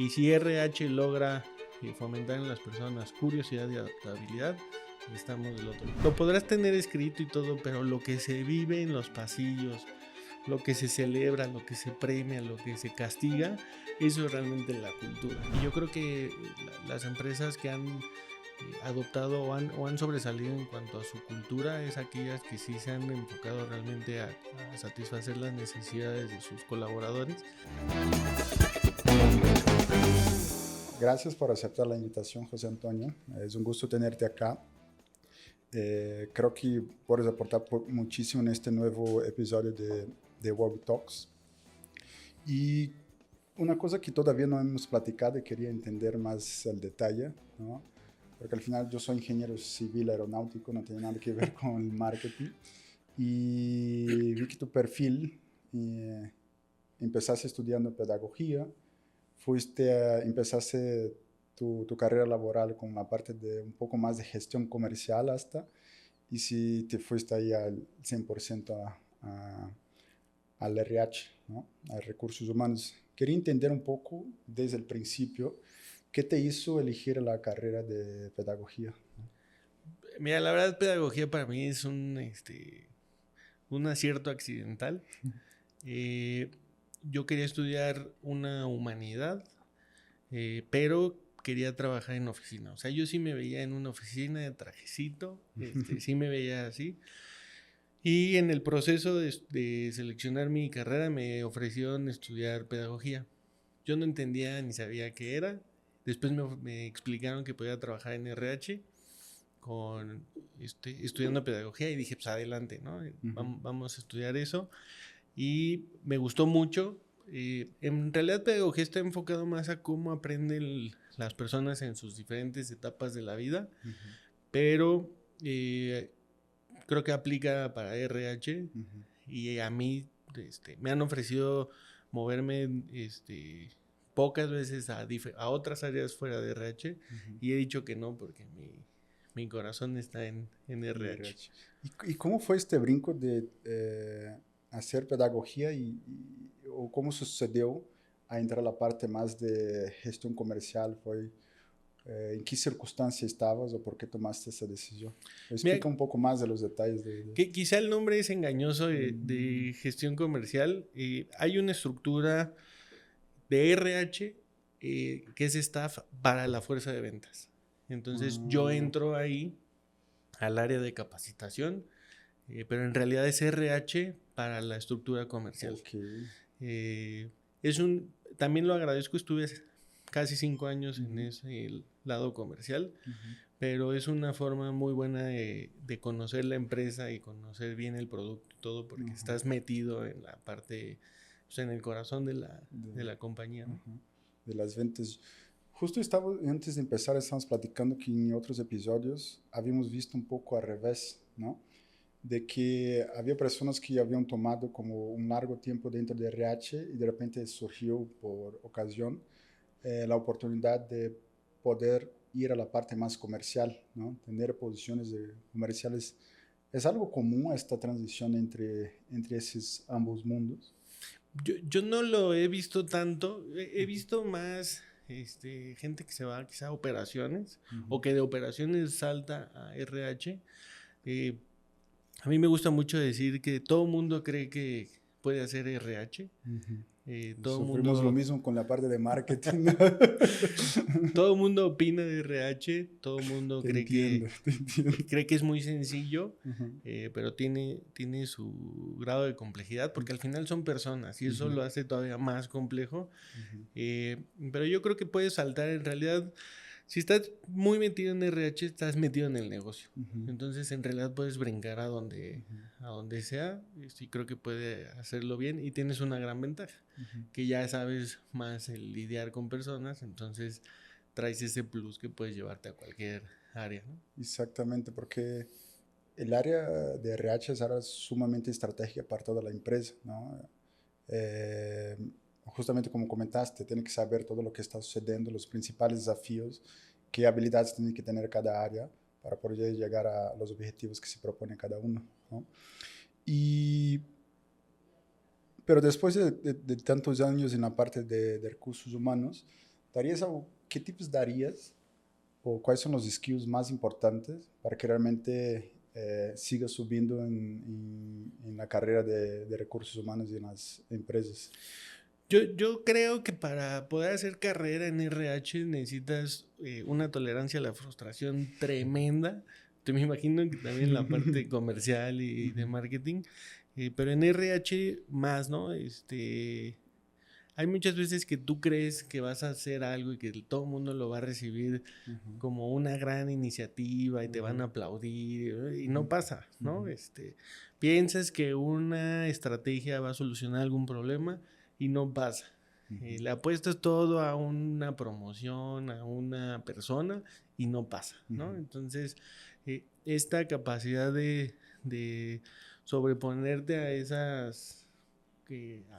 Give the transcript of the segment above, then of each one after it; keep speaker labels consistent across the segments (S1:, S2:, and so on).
S1: Y si RH logra fomentar en las personas curiosidad y adaptabilidad, estamos del otro lado. Lo podrás tener escrito y todo, pero lo que se vive en los pasillos, lo que se celebra, lo que se premia, lo que se castiga, eso es realmente la cultura. Y yo creo que las empresas que han adoptado o han sobresalido en cuanto a su cultura es aquellas que sí se han enfocado realmente a satisfacer las necesidades de sus colaboradores.
S2: Gracias por aceptar la invitación, José Antonio. Es un gusto tenerte acá. Creo que puedes aportar muchísimo en este nuevo episodio de Web Talks. Y una cosa que todavía no hemos platicado y quería entender más el detalle, ¿no? Porque al final yo soy ingeniero civil aeronáutico, no tiene nada que ver con el marketing. Y vi que tu perfil, empezaste estudiando pedagogía, empezaste tu carrera laboral con la parte de un poco más de gestión comercial hasta, y si te fuiste ahí al 100% al RH, ¿no? A recursos humanos. Quería entender un poco desde el principio qué te hizo elegir la carrera de pedagogía.
S1: Mira, la verdad, pedagogía para mí es un acierto accidental. Yo quería estudiar una humanidad, pero quería trabajar en oficina. O sea, yo sí me veía en una oficina de trajecito, sí me veía así. Y en el proceso de seleccionar mi carrera me ofrecieron estudiar pedagogía. Yo no entendía ni sabía qué era. Después me explicaron que podía trabajar en RH estudiando pedagogía y dije, pues adelante, ¿no? Vamos a estudiar eso. Y me gustó mucho. En realidad pedagogía está enfocado más a cómo aprenden las personas en sus diferentes etapas de la vida, pero creo que aplica para RH y a mí me han ofrecido moverme pocas veces a otras áreas fuera de RH y he dicho que no porque mi corazón está en RH.
S2: ¿Y cómo fue este brinco de hacer pedagogía o cómo sucedió a entrar a la parte más de gestión comercial? ¿En qué circunstancia estabas o por qué tomaste esa decisión? Explica un poco más de los detalles.
S1: Que quizá el nombre es engañoso de gestión comercial. Hay una estructura de RH que es staff para la fuerza de ventas. Entonces yo entro ahí al área de capacitación, pero en realidad es RH para la estructura comercial.
S2: Okay.
S1: También lo agradezco, estuve casi 5 años en ese lado comercial, pero es una forma muy buena de conocer la empresa y conocer bien el producto y todo, porque estás metido en la parte, o sea, en el corazón de la compañía, ¿no?
S2: De las ventas. Justo antes de empezar, estábamos platicando que en otros episodios habíamos visto un poco al revés, ¿no? De que había personas que habían tomado como un largo tiempo dentro de RH y de repente surgió por ocasión la oportunidad de poder ir a la parte más comercial, ¿no? Tener posiciones comerciales. ¿Es algo común esta transición entre esos ambos mundos?
S1: Yo no lo he visto tanto, he visto más gente que se va quizá a operaciones o que de operaciones salta a RH. A mí me gusta mucho decir que todo el mundo cree que puede hacer RH.
S2: Sufrimos lo mismo con la parte de marketing.
S1: Todo el mundo opina de RH, todo el mundo
S2: cree
S1: que es muy sencillo, pero tiene su grado de complejidad, porque al final son personas y eso lo hace todavía más complejo. Pero yo creo que puedes saltar, en realidad, si estás muy metido en RH, estás metido en el negocio. Entonces, en realidad puedes brincar a donde sea. Sí, creo que puede hacerlo bien y tienes una gran ventaja, que ya sabes más el lidiar con personas, entonces traes ese plus que puedes llevarte a cualquier área, ¿no?
S2: Exactamente, porque el área de RH es ahora sumamente estratégica para toda la empresa, ¿no? Justamente como comentaste, tiene que saber todo lo que está sucediendo, los principales desafíos, qué habilidades tiene que tener cada área para poder llegar a los objetivos que se propone cada uno, ¿no? Pero después de tantos años en la parte de recursos humanos, ¿Qué tips darías o cuáles son los skills más importantes para que realmente siga subiendo en la carrera de recursos humanos y en las empresas?
S1: Yo creo que para poder hacer carrera en RH necesitas una tolerancia a la frustración tremenda. Te me imagino que también la parte comercial y de marketing, pero en RH más, ¿no? Hay muchas veces que tú crees que vas a hacer algo y que todo el mundo lo va a recibir como una gran iniciativa y te van a aplaudir y no pasa, ¿no? Piensas que una estrategia va a solucionar algún problema y no pasa. Le apuestas todo a una promoción, a una persona y no pasa, ¿no? Entonces, esta capacidad de sobreponerte a esas...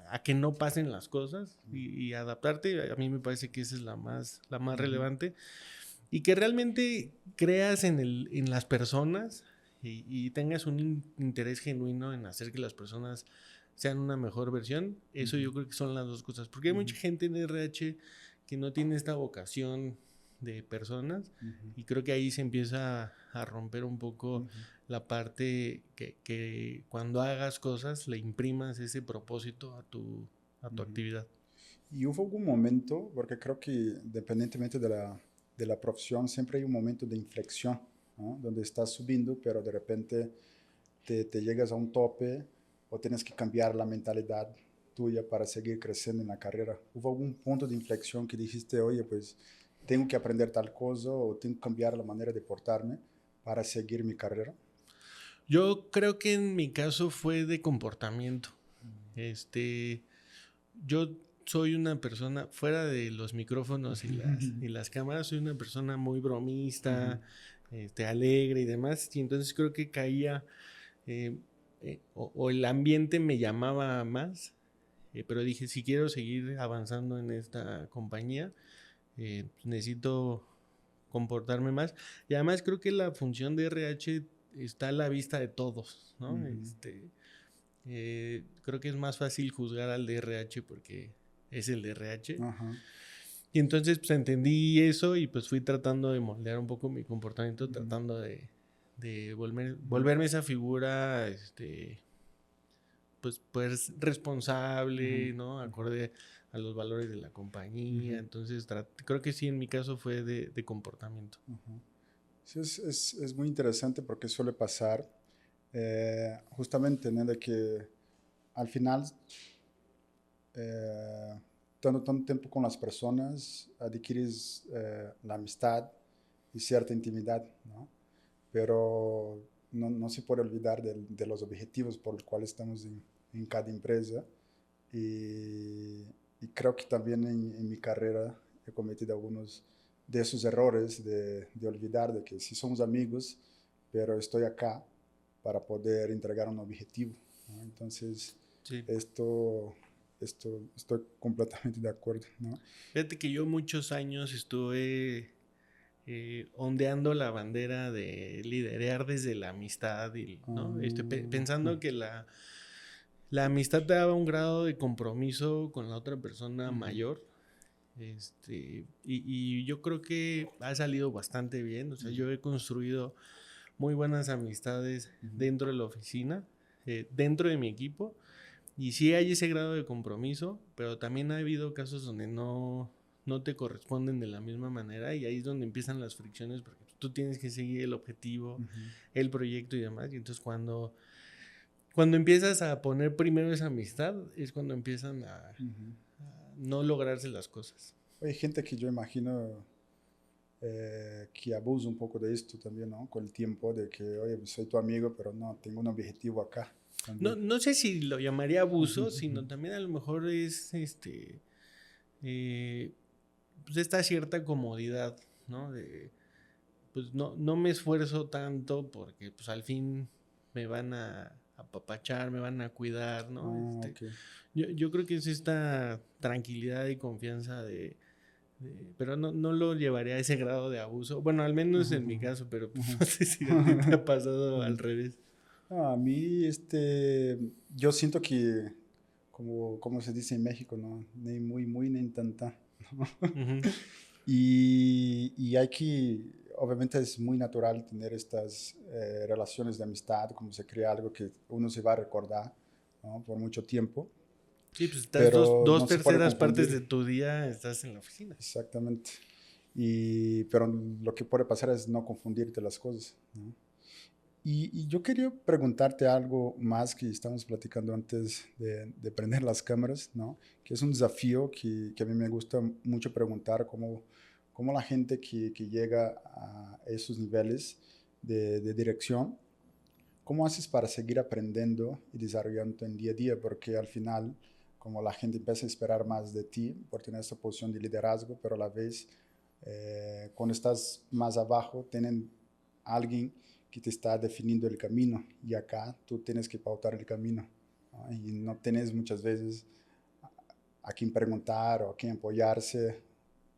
S1: a que no pasen las cosas y adaptarte, a mí me parece que esa es la más relevante. Y que realmente creas en las personas y tengas un interés genuino en hacer que las personas sean una mejor versión. Eso yo creo que son las dos cosas. Porque hay mucha gente en RH que no tiene esta vocación de personas y creo que ahí se empieza a romper un poco la parte que cuando hagas cosas le imprimas ese propósito a tu actividad.
S2: ¿Y hubo algún momento, porque creo que independientemente de la profesión, siempre hay un momento de inflexión, ¿no? Donde estás subiendo, pero de repente te llegas a un tope o tienes que cambiar la mentalidad tuya para seguir creciendo en la carrera? ¿Hubo algún punto de inflexión que dijiste, oye, pues tengo que aprender tal cosa o tengo que cambiar la manera de portarme para seguir mi carrera?
S1: Yo creo que en mi caso fue de comportamiento. Yo soy una persona, fuera de los micrófonos y las cámaras, soy una persona muy bromista, alegre y demás. Y entonces creo que caía, o el ambiente me llamaba más. Pero dije, si quiero seguir avanzando en esta compañía, necesito comportarme más. Y además creo que la función de RH está a la vista de todos, ¿no? Creo que es más fácil juzgar al DRH porque es el DRH. Y entonces pues entendí eso y pues fui tratando de moldear un poco mi comportamiento, tratando de volverme esa figura, pues responsable, ¿no? Acorde a los valores de la compañía. Entonces creo que sí, en mi caso fue de comportamiento.
S2: Sí, es muy interesante porque suele pasar justamente, ¿no? De que al final, estando tanto tiempo con las personas, adquieres la amistad y cierta intimidad, ¿no? Pero no se puede olvidar de los objetivos por los cuales estamos en cada empresa. Y creo que también en mi carrera he cometido algunos de esos errores de olvidar de que sí somos amigos, pero estoy acá para poder entregar un objetivo, ¿no? Entonces,
S1: Sí.
S2: esto estoy completamente de acuerdo, ¿no?
S1: Fíjate que yo muchos años estuve ondeando la bandera de liderear desde la amistad, ¿no? Pensando que la amistad te daba un grado de compromiso con la otra persona mayor. Y yo creo que ha salido bastante bien. O sea, yo he construido muy buenas amistades dentro de la oficina, dentro de mi equipo. Y sí hay ese grado de compromiso, pero también ha habido casos donde no te corresponden de la misma manera y ahí es donde empiezan las fricciones porque tú tienes que seguir el objetivo, el proyecto y demás. Y entonces cuando empiezas a poner primero esa amistad es cuando empiezan a no lograrse las cosas.
S2: Hay gente que yo imagino que abusa un poco de esto también, ¿no? Con el tiempo, de que, oye, soy tu amigo, pero no, tengo un objetivo acá.
S1: No sé si lo llamaría abuso, sino también a lo mejor es pues esta cierta comodidad, ¿no? Pues no me esfuerzo tanto porque pues al fin me van a apapachar, me van a cuidar, ¿no?
S2: Okay.
S1: Yo creo que es esta tranquilidad y confianza pero no lo llevaría a ese grado de abuso. Bueno, al menos en mi caso, pero no sé si a ti te ha pasado al revés.
S2: A mí, yo siento que, como se dice en México, ¿no? Ni muy, muy, ni tanta.
S1: Ujú.
S2: Y hay que, obviamente es muy natural tener estas relaciones de amistad, como se crea algo que uno se va a recordar, ¿no? Por mucho tiempo,
S1: Sí, pues estás
S2: pero
S1: dos
S2: no se puede
S1: terceras partes de
S2: confundir.
S1: tu día estás en la oficina.
S2: Exactamente. Pero lo que puede pasar es no confundirte las cosas, ¿no? Y yo quería preguntarte algo más que estamos platicando antes de prender las cámaras, ¿no? Que es un desafío que a mí me gusta mucho preguntar, cómo la gente que llega a esos niveles de dirección, ¿cómo haces para seguir aprendiendo y desarrollando en día a día? Porque al final, como la gente empieza a esperar más de ti por tener esta posición de liderazgo, pero a la vez, cuando estás más abajo, tienen alguien que te está definiendo el camino y acá tú tienes que pautar el camino, ¿no? Y no tienes muchas veces a quién preguntar o a quién apoyarse.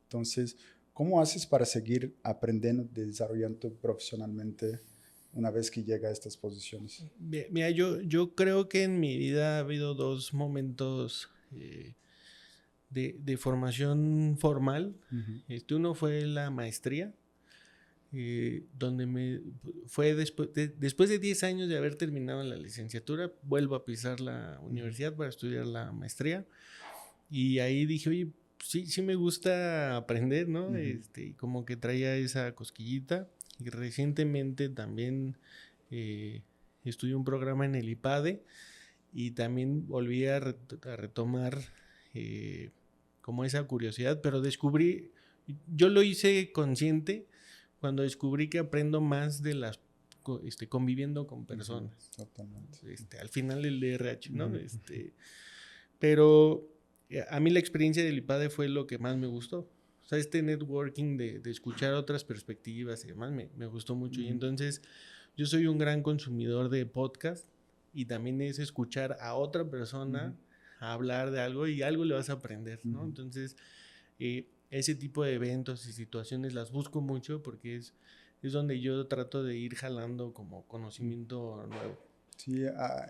S2: Entonces, ¿cómo haces para seguir aprendiendo, desarrollando profesionalmente una vez que llega a estas posiciones?
S1: Mira, yo creo que en mi vida ha habido dos momentos de formación formal.
S2: Ujú.
S1: Uno fue la maestría, donde fue después de 10 años de haber terminado la licenciatura, vuelvo a pisar la
S2: Ujú.
S1: universidad para estudiar la maestría. Y ahí dije, oye, sí me gusta aprender, ¿no?
S2: Ujú.
S1: Y como que traía esa cosquillita. Y recientemente también eh, estudié un programa en el IPADE y también volví a retomar eh, como esa curiosidad, pero yo lo hice consciente cuando descubrí que aprendo más de conviviendo con
S2: Ujú.
S1: personas.
S2: Totalmente.
S1: Al final el DRH, ¿no?
S2: Ujú.
S1: Pero a mí la experiencia del IPADE fue lo que más me gustó. O sea, este networking de escuchar otras perspectivas y demás me gustó mucho. Y
S2: Ujú.
S1: entonces yo soy un gran consumidor de podcast y también es escuchar a otra
S2: Ujú.
S1: persona hablar de algo y algo le vas a aprender, ¿no?
S2: Ujú.
S1: Entonces, ese tipo de eventos y situaciones las busco mucho porque es donde yo trato de ir jalando como conocimiento nuevo.
S2: Sí,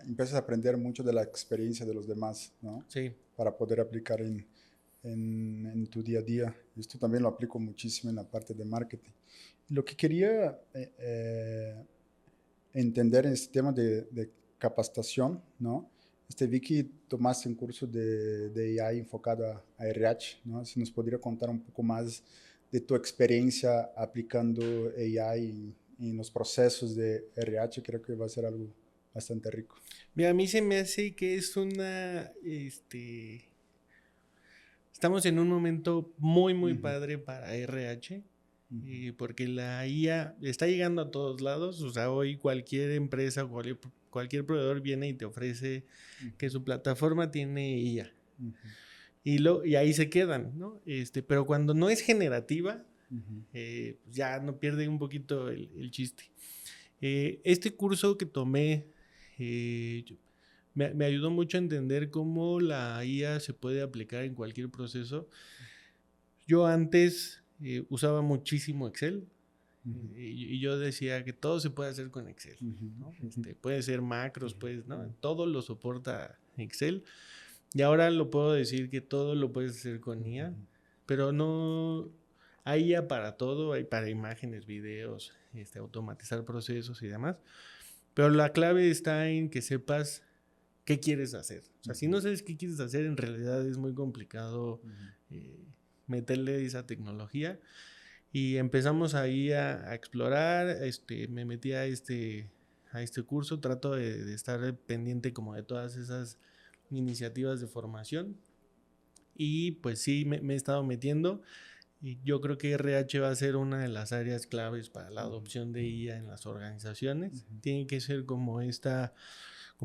S2: empiezas a aprender mucho de la experiencia de los demás, ¿no?
S1: Sí.
S2: Para poder aplicar en tu día a día. Y esto también lo aplico muchísimo en la parte de marketing. Lo que quería entender en este tema de capacitación, ¿no? Vi que tomaste un curso de AI enfocado a RH, ¿no? Si nos podría contar un poco más de tu experiencia aplicando AI en los procesos de RH, creo que va a ser algo bastante rico.
S1: Mira, a mí se me hace que es estamos en un momento muy
S2: Ujú.
S1: padre para RH,
S2: Ujú.
S1: porque la IA está llegando a todos lados. O sea, hoy cualquier empresa, cualquier proveedor viene y te ofrece que
S2: Ujú.
S1: su plataforma tiene IA.
S2: Ujú.
S1: Y ahí se quedan, ¿no? Pero cuando no es generativa,
S2: Ujú.
S1: pues ya no pierde un poquito el chiste. Este curso que tomé me ayudó mucho a entender cómo la IA se puede aplicar en cualquier proceso. Yo antes usaba muchísimo Excel
S2: Ujú.
S1: y yo decía que todo se puede hacer con Excel,
S2: Ujú.
S1: ¿no?
S2: Ujú.
S1: Puede ser macros,
S2: Ujú.
S1: pues, ¿no? Todo lo soporta Excel. Y ahora lo puedo decir que todo lo puedes hacer con IA,
S2: Ujú.
S1: pero no hay IA para todo, hay para imágenes, videos, automatizar procesos y demás. Pero la clave está en que sepas qué quieres hacer. O sea, si
S2: Ujú.
S1: no sabes qué quieres hacer, en realidad es muy complicado
S2: Ujú.
S1: eh, meterle esa tecnología. Y empezamos ahí a explorar. Me metí a este curso, trato de estar pendiente como de todas esas iniciativas de formación. Y pues sí, me he estado metiendo. Y yo creo que RH va a ser una de las áreas claves para la
S2: Ujú.
S1: adopción de IA en las organizaciones.
S2: Ujú.
S1: Tiene que ser como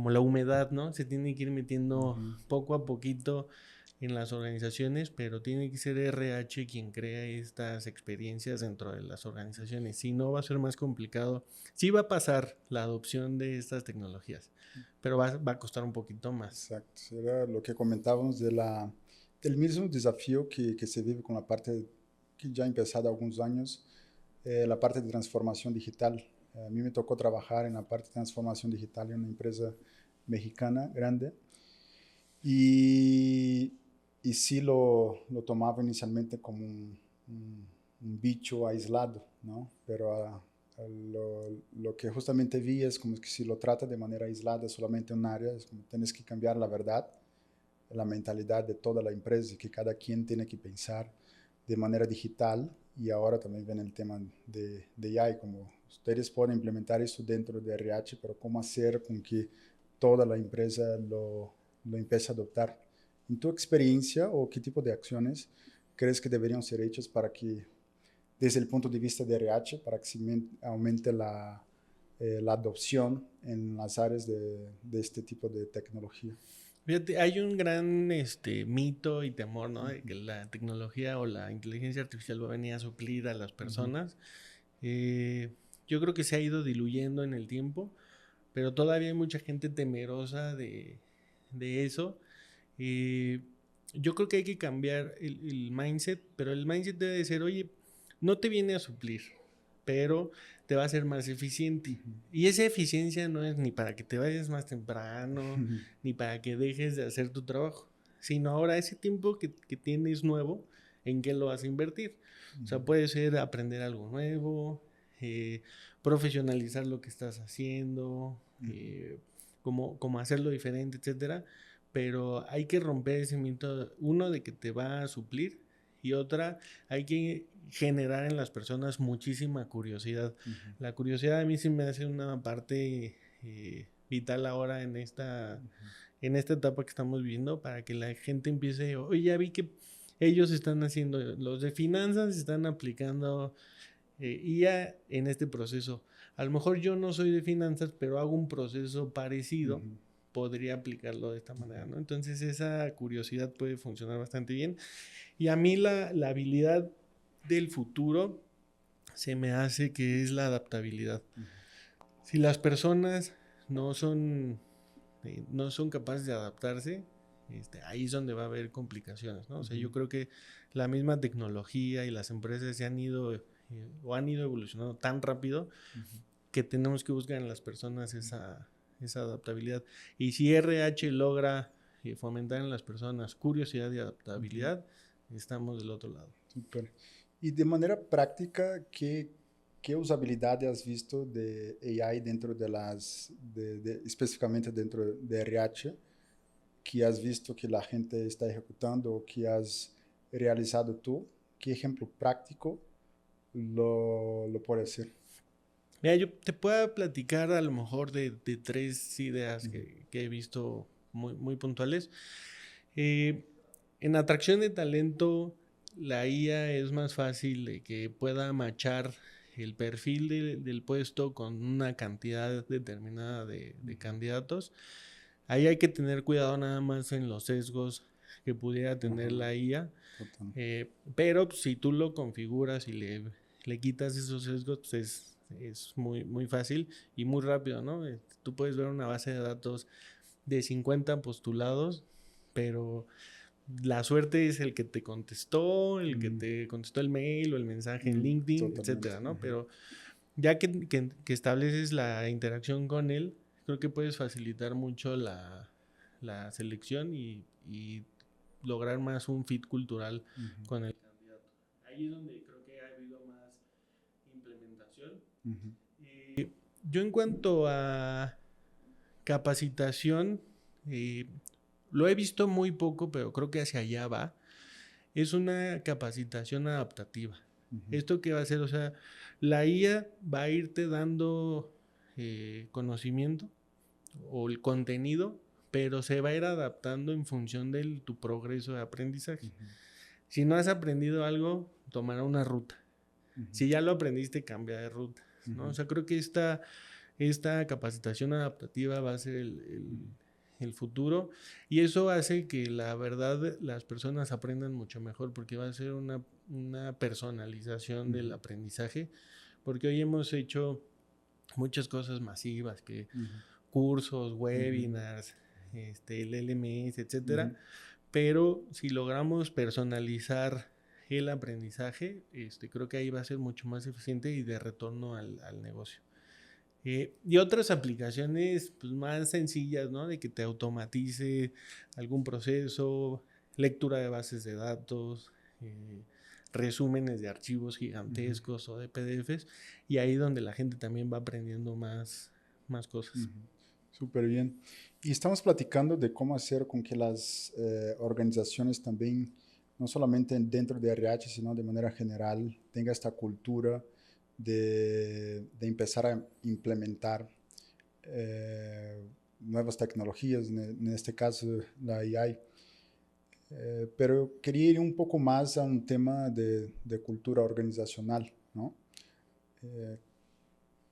S1: la humedad, ¿no? Se tiene que ir metiendo
S2: Ujú.
S1: poco a poquito en las organizaciones, pero tiene que ser RH quien crea estas experiencias dentro de las organizaciones. Si no, va a ser más complicado. Sí va a pasar la adopción de estas tecnologías, pero va a costar un poquito más.
S2: Exacto. Era lo que comentábamos del mismo desafío que se vive con la parte que ya ha empezado há algunos años, la parte de transformación digital. A mí me tocó trabajar en la parte de transformación digital en una empresa mexicana grande y y sí lo tomaba inicialmente como un bicho aislado, ¿no? Pero lo que justamente vi es como que si lo trata de manera aislada solamente en un área, es como tienes que cambiar la verdad, la mentalidad de toda la empresa, y que cada quien tiene que pensar de manera digital. Y ahora también ven el tema de AI, como ustedes pueden implementar eso dentro de RH, pero cómo hacer con que toda la empresa lo empiece a adoptar. En tu experiencia, o qué tipo de acciones crees que deberían ser hechas para que, desde el punto de vista de RH, para que se aumente la adopción en las áreas de este tipo de tecnología?
S1: Fíjate, hay un gran mito y temor, ¿no? De que la tecnología o la inteligencia artificial va a venir a suplir a las personas. Eh, yo creo que se ha ido diluyendo en el tiempo, pero todavía hay mucha gente temerosa de eso. Eh, yo creo que hay que cambiar el mindset, pero el mindset debe de ser, oye, no te viene a suplir, pero te va a hacer más eficiente. Y esa eficiencia no es ni para que te vayas más temprano, ni para que dejes de hacer tu trabajo, sino ahora ese tiempo que tienes nuevo, ¿en qué lo vas a invertir? O sea, puede ser aprender algo nuevo, profesionalizar lo que estás haciendo, como hacerlo diferente, etcétera. Pero hay que romper ese mito, uno, de que te va a suplir, y otra, hay que generar en las personas muchísima curiosidad. La curiosidad a mí sí me hace una parte vital ahora en esta etapa que estamos viviendo, para que la gente empiece, oye, ya vi que ellos están haciendo, los de finanzas están aplicando IA en este proceso. A lo mejor yo no soy de finanzas, pero hago un proceso parecido, podría aplicarlo de esta manera, ¿no? Entonces esa curiosidad puede funcionar bastante bien. Y a mí la habilidad del futuro se me hace que es la adaptabilidad. Si las personas no son, no son capaces de adaptarse, ahí es donde va a haber complicaciones, ¿no? O sea, yo creo que la misma tecnología y las empresas se han ido o han ido evolucionando tan rápido que tenemos que buscar en las personas esa adaptabilidad. Y si RH logra fomentar en las personas curiosidad y adaptabilidad, estamos del otro lado.
S2: Super. Y de manera práctica, ¿qué usabilidad has visto de AI dentro específicamente dentro de RH, que has visto que la gente está ejecutando o que has realizado tú? ¿Qué ejemplo práctico lo puede hacer?
S1: Mira, yo te puedo platicar a lo mejor de tres ideas que he visto muy puntuales. En atracción de talento, la IA es más fácil de que pueda machar el perfil del puesto con una cantidad determinada de candidatos. Ahí hay que tener cuidado nada más en los sesgos que pudiera tener la IA. Pero si tú lo configuras y le quitas esos sesgos, pues es muy fácil y muy rápido, ¿no? Tú puedes ver una base de datos de 50 postulados, pero la suerte es el que te contestó, el que te contestó el mail o el mensaje en LinkedIn, etcétera, ¿no? Pero ya que estableces la interacción con él, creo que puedes facilitar mucho la selección y lograr más un fit cultural con el candidato. Ahí es donde creo que ha habido más implementación. Yo, en cuanto a capacitación, lo he visto muy poco, pero creo que hacia allá va. Es una capacitación adaptativa. ¿Esto qué va a hacer? O sea, la IA va a irte dando conocimiento o el contenido, pero se va a ir adaptando en función de tu progreso de aprendizaje. Si no has aprendido algo, tomará una ruta. Si ya lo aprendiste, cambia de ruta, ¿no? O sea, creo que esta capacitación adaptativa va a ser el futuro, y eso hace que la verdad las personas aprendan mucho mejor, porque va a ser una personalización del aprendizaje, porque hoy hemos hecho muchas cosas masivas, que cursos, webinars, el LMS, etcétera, pero si logramos personalizar el aprendizaje, creo que ahí va a ser mucho más eficiente y de retorno al negocio. Y otras aplicaciones pues, más sencillas, ¿no? De que te automatice algún proceso, lectura de bases de datos, resúmenes de archivos gigantescos o de PDFs, y ahí donde la gente también va aprendiendo más cosas.
S2: Súper bien. Y estamos platicando de cómo hacer con que las organizaciones también, no solamente dentro de RH, sino de manera general, tenga esta cultura de empezar a implementar nuevas tecnologías, en este caso la AI. Pero quería ir un poco más a un tema de cultura organizacional, ¿no?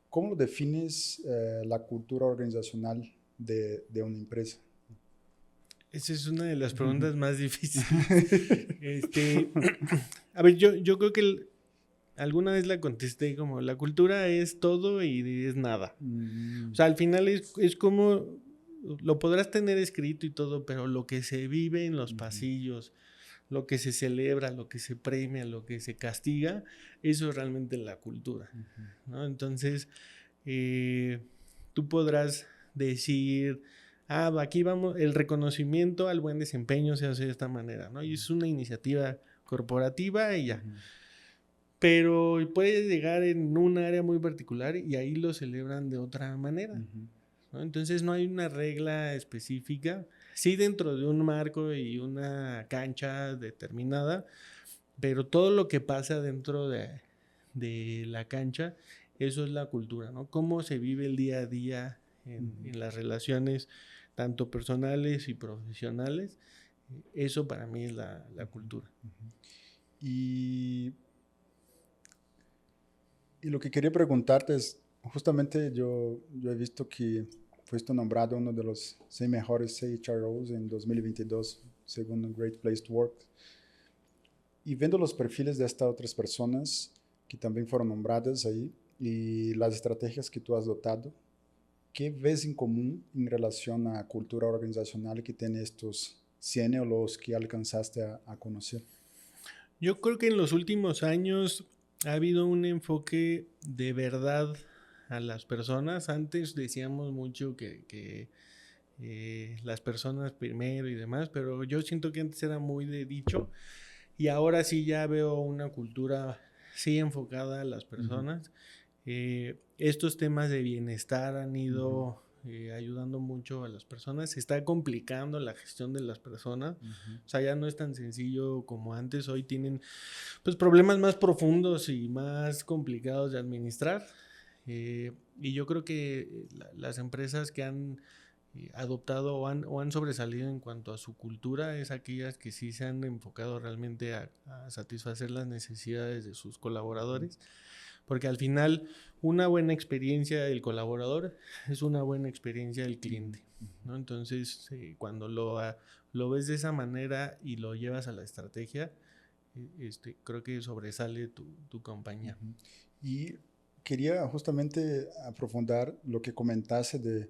S2: ¿Cómo defines la cultura organizacional de una empresa?
S1: Esa es una de las preguntas más difíciles. A ver, yo creo que alguna vez la contesté como la cultura es todo y es nada. O sea, al final es como lo podrás tener escrito y todo, pero lo que se vive en los pasillos, lo que se celebra, lo que se premia, lo que se castiga, eso es realmente la cultura, ¿no? Entonces, tú podrás decir, aquí vamos, el reconocimiento al buen desempeño se hace de esta manera, ¿no? Y es una iniciativa corporativa y ya. Pero puede llegar en un área muy particular y ahí lo celebran de otra manera, ¿no? Entonces no hay una regla específica, sí dentro de un marco y una cancha determinada, pero todo lo que pasa dentro de la cancha, eso es la cultura, ¿no? Cómo se vive el día a día en las relaciones, tanto personales y profesionales, eso para mí es la cultura.
S2: Y lo que quería preguntarte es, justamente yo he visto que fuiste nombrado uno de los 100 mejores CHROs en 2022, según Great Place to Work. Y viendo los perfiles de estas otras personas que también fueron nombradas ahí y las estrategias que tú has dotado, ¿qué ves en común en relación a la cultura organizacional que tienen estos 100 o los que alcanzaste a conocer?
S1: Yo creo que en los últimos años ha habido un enfoque de verdad a las personas. Antes decíamos mucho que las personas primero y demás, pero yo siento que antes era muy de dicho y ahora sí ya veo una cultura sí enfocada a las personas. Estos temas de bienestar han ido ayudando mucho a las personas. Se está complicando la gestión de las personas. O sea, ya no es tan sencillo como antes. Hoy tienen pues problemas más profundos y más complicados de administrar. Y yo creo que las empresas que han adoptado o han sobresalido en cuanto a su cultura es aquellas que sí se han enfocado realmente a satisfacer las necesidades de sus colaboradores, porque al final una buena experiencia del colaborador es una buena experiencia del cliente, ¿no? Entonces, cuando lo ves de esa manera y lo llevas a la estrategia, creo que sobresale tu compañía.
S2: Y quería justamente aprofundar lo que comentaste de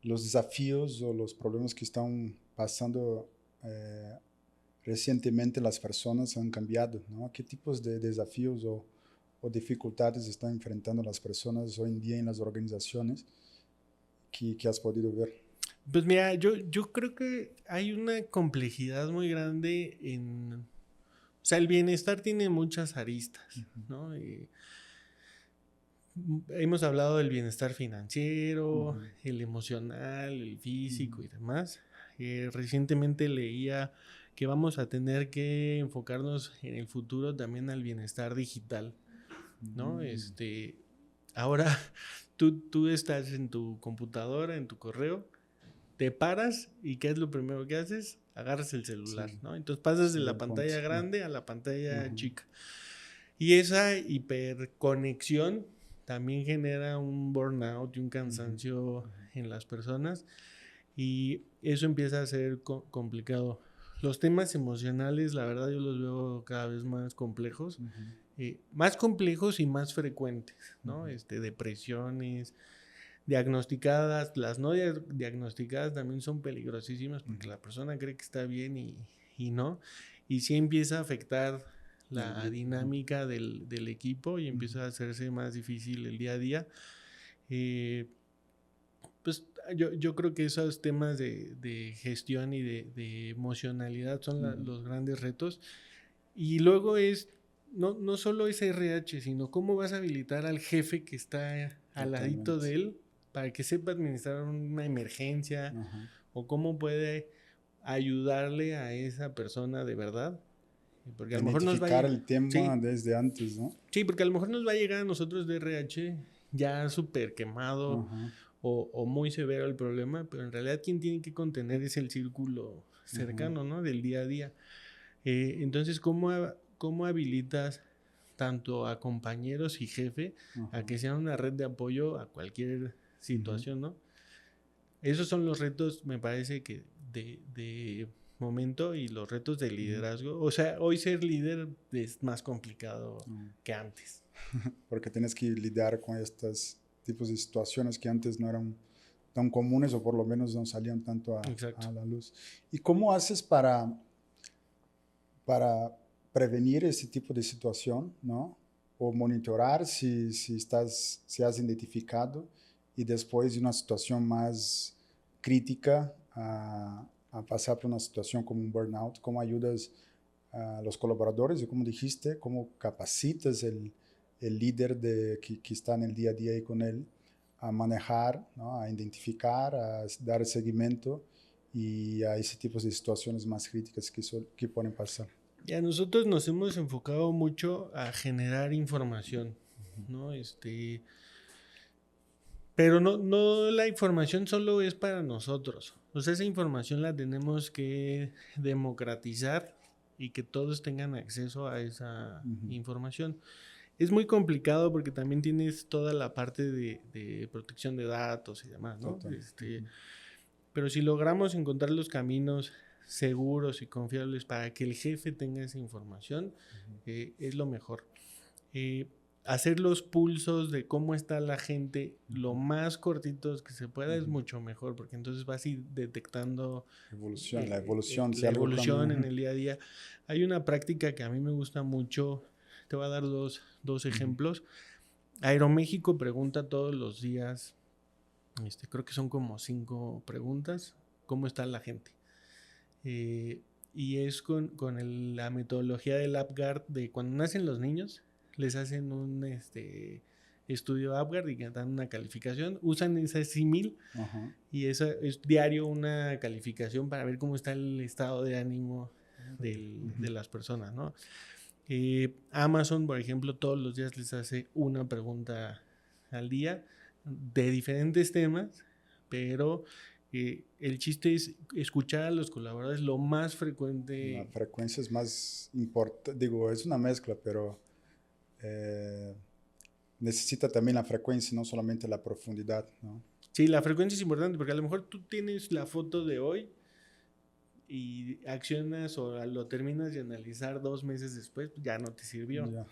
S2: los desafíos o los problemas que están pasando recientemente. Las personas han cambiado, ¿no? ¿Qué tipos de desafíos o dificultades están enfrentando las personas hoy en día en las organizaciones que has podido ver?
S1: Pues mira, yo creo que hay una complejidad muy grande en... O sea, el bienestar tiene muchas aristas, ¿no? Hemos hablado del bienestar financiero, el emocional, el físico y demás. Recientemente leía que vamos a tener que enfocarnos en el futuro también al bienestar digital, ¿no? Ahora tú estás en tu computadora, en tu correo, te paras y ¿qué es lo primero que haces? Agarras el celular, ¿no? Entonces pasas de la pantalla grande a la pantalla chica. Y esa hiperconexión también genera un burnout y un cansancio en las personas y eso empieza a ser complicado. Los temas emocionales, la verdad, yo los veo cada vez más complejos, más complejos y más frecuentes, ¿no? Depresiones diagnosticadas, las no diagnosticadas también son peligrosísimas porque la persona cree que está bien y no, y sí empieza a afectar la dinámica del equipo y empieza a hacerse más difícil el día a día. Pues yo creo que esos temas de gestión y de emocionalidad son los grandes retos. Y luego no solo es RH, sino cómo vas a habilitar al jefe que está al ladito de él para que sepa administrar una emergencia, o cómo puede ayudarle a esa persona de verdad. Porque a lo mejor nos va a
S2: el tema desde antes, ¿no?
S1: Sí, porque a lo mejor nos va a llegar a nosotros de RH ya súper quemado o muy severo el problema, pero en realidad quien tiene que contener es el círculo cercano, ¿no? Del día a día. Entonces, ¿cómo habilitas tanto a compañeros y jefe a que sean una red de apoyo a cualquier situación, ¿no? Esos son los retos, me parece que de momento, y los retos de liderazgo. O sea, hoy ser líder es más complicado que antes.
S2: Porque tienes que lidiar con estos tipos de situaciones que antes no eran tan comunes, o por lo menos no salían tanto a la luz. ¿Y cómo haces para prevenir ese tipo de situación, ¿no? O monitorar si has identificado, y después de una situación más crítica a pasar por una situación como un burnout? ¿Cómo ayudas a los colaboradores? Y como dijiste, ¿cómo capacitas el líder que está en el día a día ahí con él a manejar, ¿no? A identificar, a dar seguimiento y a ese tipo de situaciones más críticas que pueden pasar?
S1: Y a nosotros nos hemos enfocado mucho a generar información, ¿no? Pero no la información solo es para nosotros. O sea, esa información la tenemos que democratizar y que todos tengan acceso a esa información. Es muy complicado porque también tienes toda la parte de protección de datos y demás, ¿no? Pero si logramos encontrar los caminos seguros y confiables para que el jefe tenga esa información, es lo mejor. Hacer los pulsos de cómo está la gente lo más cortitos que se pueda es mucho mejor, porque entonces vas a ir detectando
S2: la evolución
S1: en el día a día. Hay una práctica que a mí me gusta mucho. Te voy a dar dos ejemplos. Aeroméxico pregunta todos los días, creo que son como 5 preguntas, ¿cómo está la gente? Y es con la metodología del APGAR, de cuando nacen los niños, les hacen un estudio APGAR y dan una calificación, usan ese símil y eso es diario una calificación para ver cómo está el estado de ánimo de las personas, ¿no? Amazon, por ejemplo, todos los días les hace una pregunta al día de diferentes temas, pero el chiste es escuchar a los colaboradores lo más frecuente.
S2: La frecuencia es más importante, digo, es una mezcla, pero necesita también la frecuencia, no solamente la profundidad, ¿no?
S1: Sí, la frecuencia es importante porque a lo mejor tú tienes la foto de hoy y accionas o lo terminas de analizar 2 meses después, ya no te sirvió, ¿no?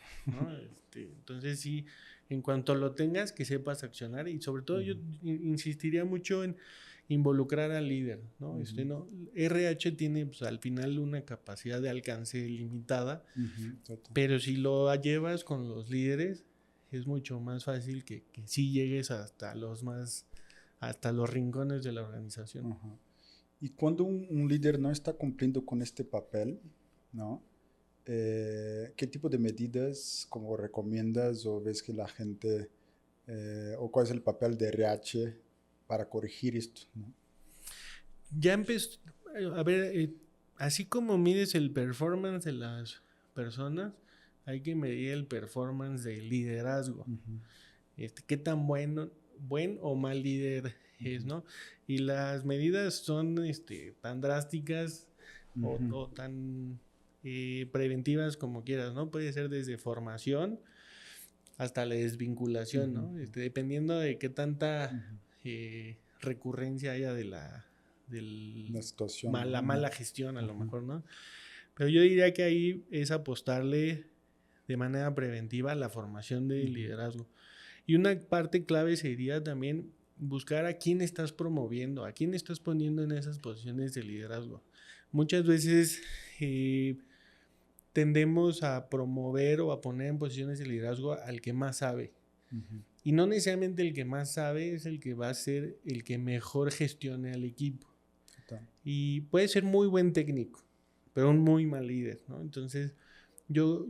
S1: Entonces sí, en cuanto lo tengas, que sepas accionar, y sobre todo yo insistiría mucho en involucrar al líder, ¿no? RH tiene pues, al final una capacidad de alcance limitada, pero si lo llevas con los líderes es mucho más fácil que sí llegues hasta los rincones de la organización.
S2: Y cuando un líder no está cumpliendo con este papel, ¿no? ¿Qué tipo de medidas como recomiendas, o ves que la gente, o cuál es el papel de RH para corregir esto, ¿no?
S1: Ya empezó, a ver, así como mides el performance de las personas, hay que medir el performance del liderazgo. ¿Qué tan buen o mal líder es, ¿no? Y las medidas son tan drásticas o tan preventivas como quieras, ¿no? Puede ser desde formación hasta la desvinculación, ¿no? Dependiendo de qué tanta recurrencia haya de la
S2: situación,
S1: mala gestión, a lo mejor, ¿no? Pero yo diría que ahí es apostarle de manera preventiva a la formación de liderazgo. Y una parte clave sería también buscar a quién estás promoviendo, a quién estás poniendo en esas posiciones de liderazgo. Muchas veces tendemos a promover o a poner en posiciones de liderazgo al que más sabe. Y no necesariamente el que más sabe es el que va a ser el que mejor gestione al equipo.
S2: Total.
S1: Y puede ser muy buen técnico, pero un muy mal líder, ¿no? Entonces, yo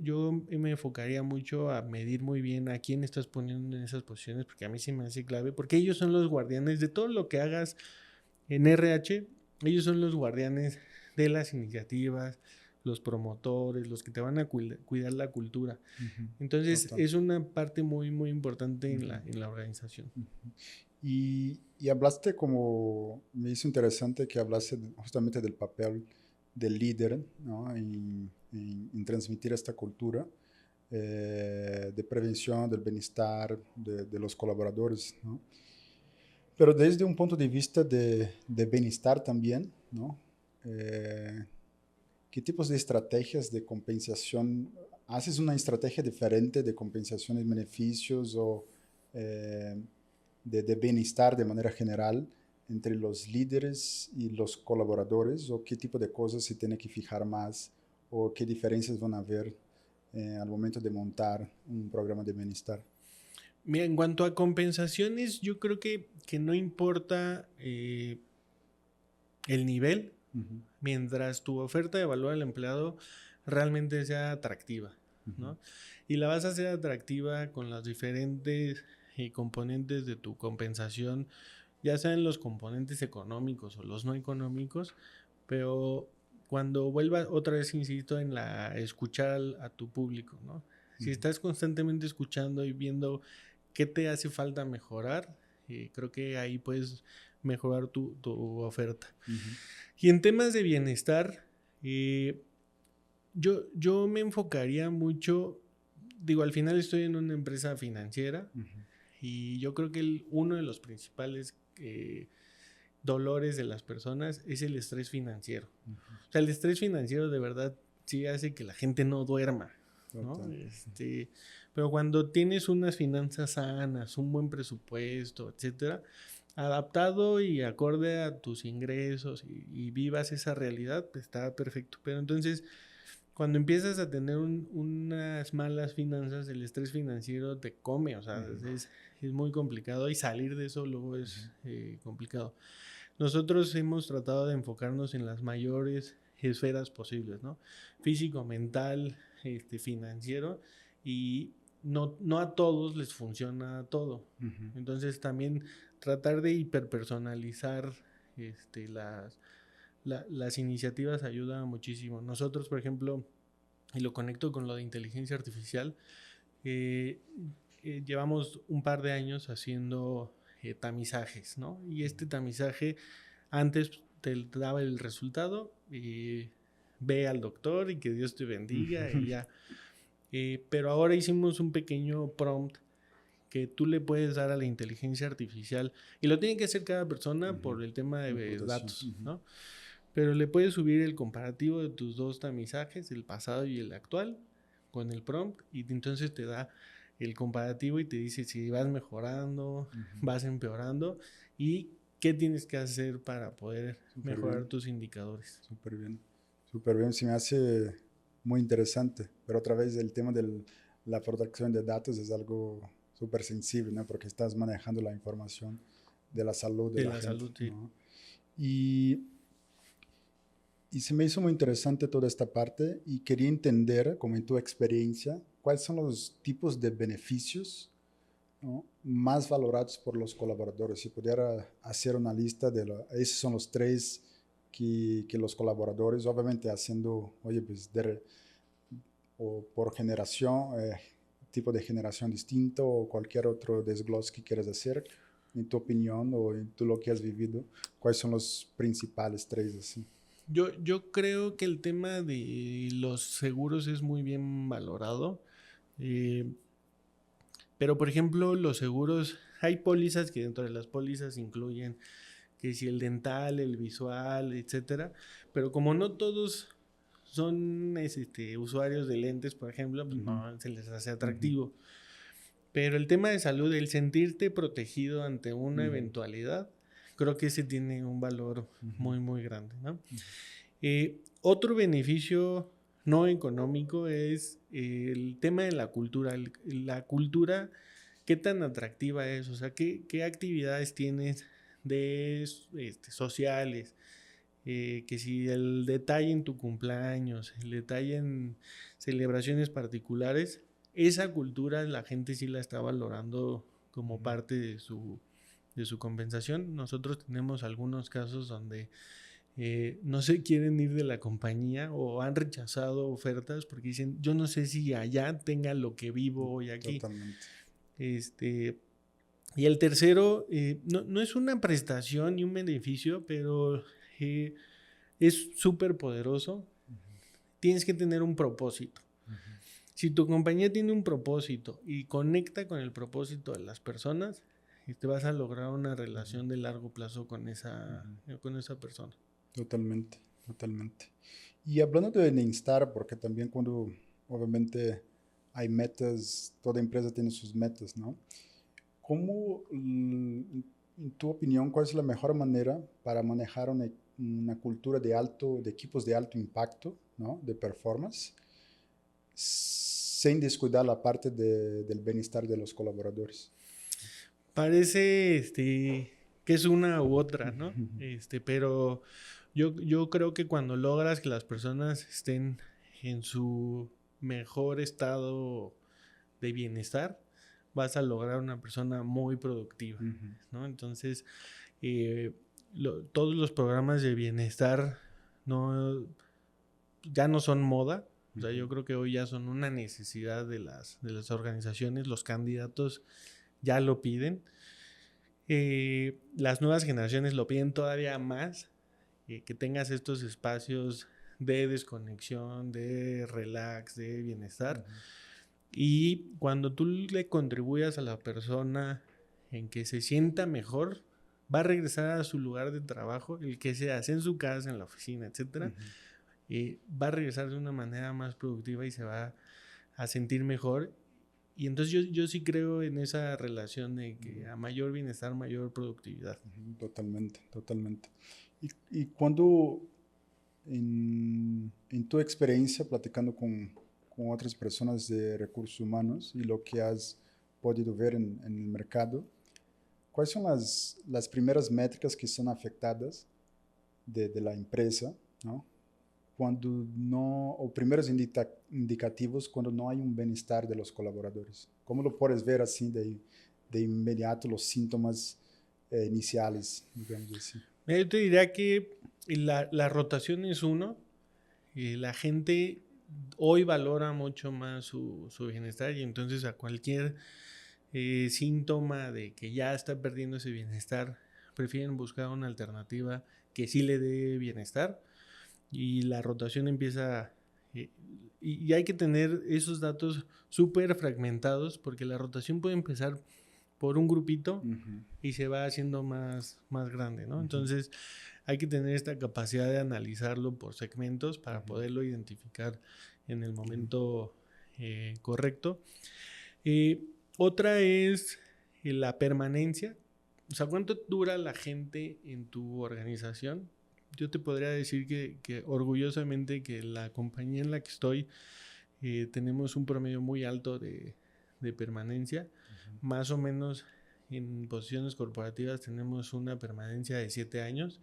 S1: me enfocaría mucho a medir muy bien a quién estás poniendo en esas posiciones, porque a mí sí me hace clave, porque ellos son los guardianes de todo lo que hagas en RH, ellos son los guardianes de las iniciativas, los promotores, los que te van a cuidar la cultura. Entonces,
S2: Total.
S1: es una parte muy, muy importante en la organización.
S2: Y hablaste como, me hizo interesante que hablaste justamente del papel del líder, ¿no? En transmitir esta cultura de prevención, del bienestar de los colaboradores, ¿no? Pero desde un punto de vista de bienestar también, ¿no? ¿Qué tipos de estrategias de compensación? ¿Haces una estrategia diferente de compensación y beneficios o de bienestar de manera general entre los líderes y los colaboradores? ¿O qué tipo de cosas se tiene que fijar más? ¿O qué diferencias van a haber al momento de montar un programa de bienestar?
S1: Mira, en cuanto a compensaciones, yo creo que no importa el nivel, mientras tu oferta de valor al empleado realmente sea atractiva, ¿no? Y la vas a hacer atractiva con las diferentes componentes de tu compensación, ya sean los componentes económicos o los no económicos, pero cuando vuelvas, otra vez insisto en escuchar a tu público, ¿no? Si estás constantemente escuchando y viendo qué te hace falta mejorar, creo que ahí puedes mejorar tu oferta. Y en temas de bienestar, yo me enfocaría mucho, digo, al final estoy en una empresa financiera y yo creo que uno de los principales dolores de las personas es el estrés financiero. O sea, el estrés financiero de verdad sí hace que la gente no duerma, ¿no? Pero cuando tienes unas finanzas sanas, un buen presupuesto, etcétera, adaptado y acorde a tus ingresos y vivas esa realidad, pues está perfecto. Pero entonces, cuando empiezas a tener unas malas finanzas, el estrés financiero te come, o sea, es muy complicado y salir de eso luego es complicado. Nosotros hemos tratado de enfocarnos en las mayores esferas posibles, ¿no? Físico, mental, financiero, y no a todos les funciona todo. Entonces también tratar de hiperpersonalizar las iniciativas ayuda muchísimo. Nosotros, por ejemplo, y lo conecto con lo de inteligencia artificial, llevamos un par de años haciendo tamizajes, ¿no? Y este tamizaje antes te daba el resultado y ve al doctor y que Dios te bendiga y ya. Pero ahora hicimos un pequeño prompt que tú le puedes dar a la inteligencia artificial y lo tiene que hacer cada persona por el tema de datos, ¿no? Pero le puedes subir el comparativo de tus dos tamizajes, el pasado y el actual, con el prompt, y entonces te da el comparativo y te dice si vas mejorando, vas empeorando y qué tienes que hacer para poder mejorar tus indicadores.
S2: Súper bien. Súper bien. Se me hace muy interesante. Pero otra vez el tema de la protección de datos es algo súper sensible, ¿no? Porque estás manejando la información de la salud de la gente,
S1: salud, sí.
S2: ¿no? Y se me hizo muy interesante toda esta parte y quería entender, como en tu experiencia, cuáles son los tipos de beneficios, ¿no?, más valorados por los colaboradores. Si pudiera hacer una lista esos son los tres que los colaboradores, obviamente haciendo, oye, pues o por generación, tipo de generación distinto o cualquier otro desglose que quieras hacer, en tu opinión o en tú lo que has vivido, ¿cuáles son los principales tres así?
S1: Yo creo que el tema de los seguros es muy bien valorado. Pero, por ejemplo, los seguros, hay pólizas que dentro de las pólizas incluyen que si el dental, el visual, etcétera. Pero como no todos son usuarios de lentes, por ejemplo, pues no se les hace atractivo. Pero el tema de salud, el sentirte protegido ante una eventualidad, creo que ese tiene un valor muy, muy grande, ¿no? Otro beneficio no económico es el tema de la cultura. La cultura qué tan atractiva es, o sea, qué actividades tienes de sociales, que si el detalle en tu cumpleaños, el detalle en celebraciones particulares, esa cultura la gente sí la está valorando como parte de su compensación. Nosotros tenemos algunos casos donde no se quieren ir de la compañía o han rechazado ofertas porque dicen, yo no sé si allá tenga lo que vivo hoy aquí.
S2: Totalmente.
S1: Y el tercero, no es una prestación ni un beneficio, pero es súper poderoso. Tienes que tener un propósito. Si tu compañía tiene un propósito y conecta con el propósito de las personas, te vas a lograr una relación de largo plazo con esa persona.
S2: Totalmente, totalmente. Y hablando de bienestar, porque también cuando obviamente hay metas, toda empresa tiene sus metas, ¿no? ¿Cómo, en tu opinión, cuál es la mejor manera para manejar una cultura de equipos de alto impacto, ¿no? De performance, sin descuidar la parte del bienestar de los colaboradores?
S1: Parece que es una u otra, ¿no? Pero yo creo que cuando logras que las personas estén en su mejor estado de bienestar, vas a lograr una persona muy productiva, ¿no? Entonces, todos los programas de bienestar ya no son moda. O sea, yo creo que hoy ya son una necesidad de las organizaciones. Los candidatos ya lo piden. Las nuevas generaciones lo piden todavía más. Que tengas estos espacios de desconexión, de relax, de bienestar. Y cuando tú le contribuyas a la persona en que se sienta mejor, va a regresar a su lugar de trabajo, el que sea en su casa, en la oficina, etcétera, va a regresar de una manera más productiva y se va a sentir mejor. Y entonces yo sí creo en esa relación de que a mayor bienestar, mayor productividad.
S2: Totalmente, totalmente. Y cuando, en tu experiencia, platicando con otras personas de recursos humanos y lo que has podido ver en el mercado, ¿cuáles son las primeras métricas que son afectadas de la empresa, ¿no? Cuando no, o primeros indicativos cuando no hay un bienestar de los colaboradores? ¿Cómo lo puedes ver así de inmediato los síntomas iniciales, digamos así?
S1: Yo te diría que la rotación es uno. La gente hoy valora mucho más su bienestar y entonces a cualquier síntoma de que ya está perdiendo ese bienestar, prefieren buscar una alternativa que sí le dé bienestar y la rotación empieza... y hay que tener esos datos súper fragmentados porque la rotación puede empezar por un grupito y se va haciendo más grande, ¿no? Entonces hay que tener esta capacidad de analizarlo por segmentos para poderlo identificar en el momento correcto. Otra es la permanencia. O sea, ¿cuánto dura la gente en tu organización? Yo te podría decir que orgullosamente que la compañía en la que estoy tenemos un promedio muy alto de permanencia. Más o menos en posiciones corporativas tenemos una permanencia de 7 años,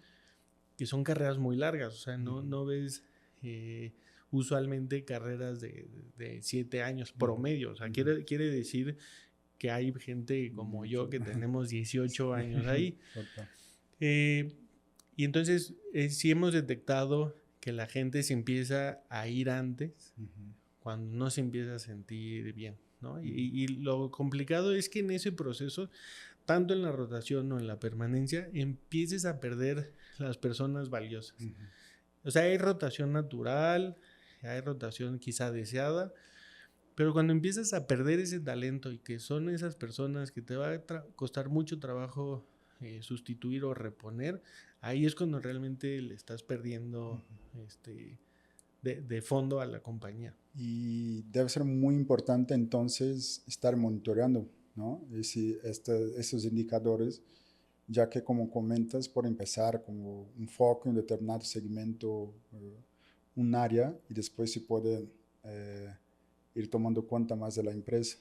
S1: que son carreras muy largas. O sea, no ves usualmente carreras de 7 años promedio. O sea, quiere decir que hay gente como yo que tenemos 18 años ahí. Y entonces sí hemos detectado que la gente se empieza a ir antes cuando no se empieza a sentir bien, ¿no? Y lo complicado es que en ese proceso, tanto en la rotación o en la permanencia, empieces a perder las personas valiosas. O sea, hay rotación natural, hay rotación quizá deseada, pero cuando empiezas a perder ese talento y que son esas personas que te va a costar mucho trabajo sustituir o reponer, ahí es cuando realmente le estás perdiendo de fondo a la compañía.
S2: Y debe ser muy importante entonces estar monitoreando, ¿no? Esos indicadores, ya que como comentas, por empezar como un foco en un determinado segmento, un área, y después se puede ir tomando cuenta más de la empresa.